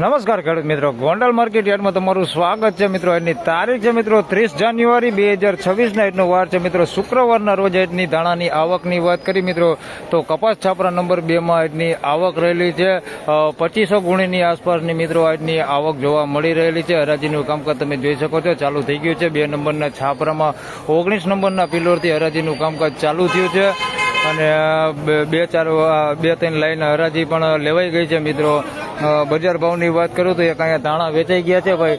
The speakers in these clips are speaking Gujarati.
નમસ્કાર ખેડૂત મિત્રો, ગોંડલ માર્કેટ યાર્ડમાં તમારું સ્વાગત છે મિત્રો. આજની તારીખ છે મિત્રો 30 જાન્યુઆરી 2026 ના આજનો વાર છે મિત્રો શુક્રવારના રોજ આજની ધાણાની આવકની વાત કરી મિત્રો તો કપાસ છાપરા નંબર 2 માં આજની આવક રહેલી છે 2500 ગુણીની આસપાસની મિત્રો આજની આવક જોવા મળી રહેલી છે. હરાજીનું કામકાજ તમે જોઈ શકો છો ચાલુ થઈ ગયું છે. 2 નંબરના છાપરામાં 19 નંબરના પિલોરથી હરાજીનું કામકાજ ચાલુ થયું છે અને બે ત્રણ લાઈન હરાજી પણ લેવાઈ ગઈ છે મિત્રો. બજાર ભાવની વાત કરું તો એક અહીંયા ધાણા વેચાઈ ગયા છે ભાઈ.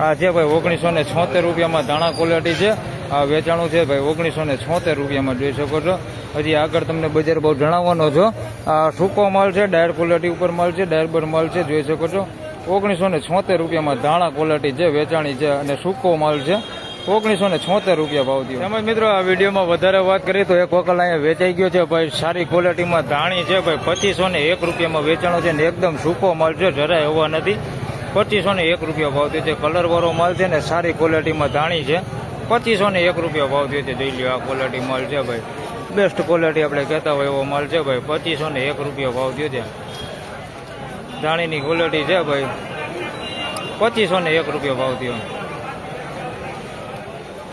આ છે ભાઈ 1976 રૂપિયામાં ધાણા ક્વોલિટી છે. આ વેચાણું છે ભાઈ 1976 રૂપિયામાં જોઈ શકો છો. હજી આગળ તમને બજાર ભાવ જણાવવાનો છો. આ સૂકો માલ છે, ડાયર ક્વોલિટી ઉપર માલ છે, ડાયરબર માલ છે, જોઈ શકો છો. 1976 રૂપિયામાં ધાણા ક્વોલિટી છે, વેચાણી છે અને સૂકો માલ છે. 1976 રૂપિયા ભાવ થયો. તેમજ મિત્રો આ વિડીયોમાં વધારે વાત કરીએ તો એક વખત અહીંયા વેચાઈ ગયો છે ભાઈ સારી ક્વોલિટીમાં ધાણી છે ભાઈ 2501 રૂપિયામાં વેચાણો છે ને એકદમ સૂકો માલ છે, જરાય હવા નથી. 2501 રૂપિયા ભાવ થયો છે. કલરવાળો માલ છે ને સારી ક્વોલિટીમાં ધાણી છે. 2501 રૂપિયા ભાવ થયો છે. જોઈ લો આ ક્વોલિટી માલ છે ભાઈ, બેસ્ટ ક્વોલિટી આપણે કહેતા હોય એવો માલ છે ભાઈ. 2501 રૂપિયા ભાવ થયો છે. ધાણીની ક્વોલિટી છે ભાઈ 2501 રૂપિયા ભાવ થયો.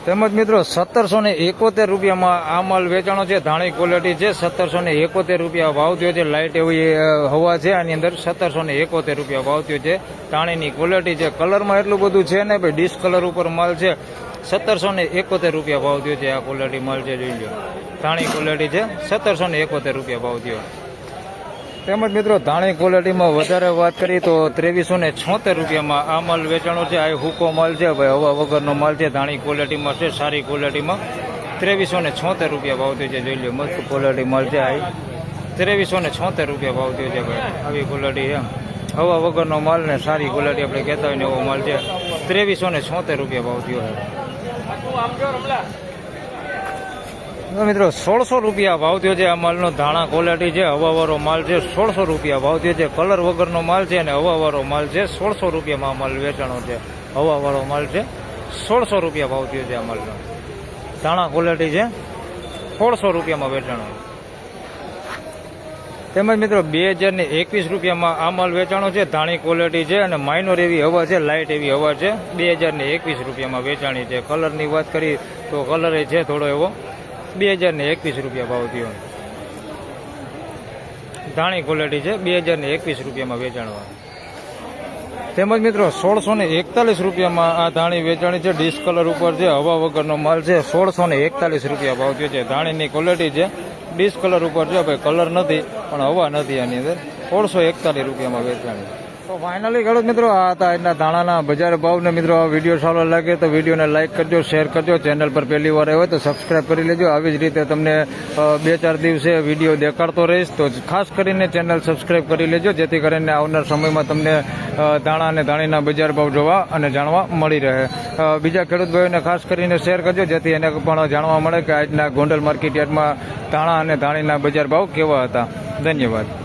તેમજ મિત્રો 1771 રૂપિયામાં આ માલ વેચાણો છે. ધાણી ક્વોલિટી છે. 1771 રૂપિયા ભાવ થયો છે. લાઇટ એવી હવા છે આની અંદર. 1771 રૂપિયા ભાવ થયો છે. ધાણીની ક્વોલિટી છે. કલરમાં એટલું બધું છે ને ભાઈ, ડિસ્ક કલર ઉપર માલ છે. 1771 રૂપિયા ભાવ થયો છે. આ ક્વોલિટી માલ છે, જોઈ લો. ધાણી ક્વોલિટી છે. 1771 રૂપિયા ભાવ થયો. તેમજ મિત્રો ધાણી ક્વોલિટીમાં વધારે વાત કરીએ તો 2376 રૂપિયામાં આ માલ વેચાણો છે. આ હુકો માલ છે ભાઈ, હવા વગરનો માલ છે. ધાણી ક્વોલિટીમાં છે, સારી ક્વોલિટીમાં. 2376 રૂપિયા ભાવ થયો છે. જોઈ લો મસ્ત ક્વોલિટી માલ છે. આ 2376 રૂપિયા ભાવ થયો છે ભાઈ. આવી ક્વોલિટી છે, હવા વગરનો માલ ને સારી ક્વોલિટી આપણે કહેતા હોય ને એવો માલ છે. 2376 રૂપિયા ભાવ થયો છે. મિત્રો 1600 રૂપિયા ભાવ થયો છે. આ માલનો ધાણા ક્વોલિટી છે, હવાવાળો માલ છે. 1600 રૂપિયા ભાવ થયો છે. કલર વગરનો માલ છે અને હવાવાળો માલ છે. 1600 રૂપિયામાં આ માલ વેચાણો છે. હવાવાળો માલ છે. 1600 રૂપિયા ભાવ થયો છે. આ માલનો ધાણા ક્વોલિટી છે. 1600 રૂપિયામાં વેચાણો. તેમજ મિત્રો 2021 રૂપિયામાં આ માલ વેચાણો છે. ધાણી ક્વોલિટી છે અને માઇનોર એવી હવા છે, લાઇટ એવી હવા છે. 2021 રૂપિયામાં વેચાણી છે. કલરની વાત કરી તો કલર છે થોડો એવો. 2021 રૂપિયા ભાવ થયો. ધાણી ક્વોલિટી છે. 2021 રૂપિયામાં વેચાણવા. તેમજ મિત્રો 1641 રૂપિયામાં આ ધાણી વેચાણી છે. ડિસ્ક કલર ઉપર છે, હવા વગરનો માલ છે. 1641 રૂપિયા ભાવ થયો છે. ધાણીની ક્વોલિટી છે, ડિસ્ક કલર ઉપર છે ભાઈ, કલર નથી પણ હવા નથી આની અંદર. 1641 રૂપિયામાં વેચાણી. તો ફાઇનલી ખેડૂત મિત્રો આ હતા આજના ધાણાના બજાર ભાવને. મિત્રો આ વિડીયો સારો લાગે તો વિડીયોને લાઇક કરજો, શેર કરજો. ચેનલ પર પહેલી વાર આવ્યો તો સબસ્ક્રાઇબ કરી લેજો. આવી જ રીતે તમને 2-4 દિવસે વિડીયો દેખાડતો રહીશ તો ખાસ કરીને ચેનલ સબસ્ક્રાઇબ કરી લેજો, જેથી કરીને આવનાર સમયમાં તમને ધાણા અને ધાણીના બજાર ભાવ જોવા અને જાણવા મળી રહે. બીજા ખેડૂત ભાઈઓને ખાસ કરીને શેર કરજો, જેથી એને પણ જાણવા મળે કે આજના ગોંડલ માર્કેટ યાર્ડમાં ધાણા અને ધાણીના બજાર ભાવ કેવા હતા. ધન્યવાદ.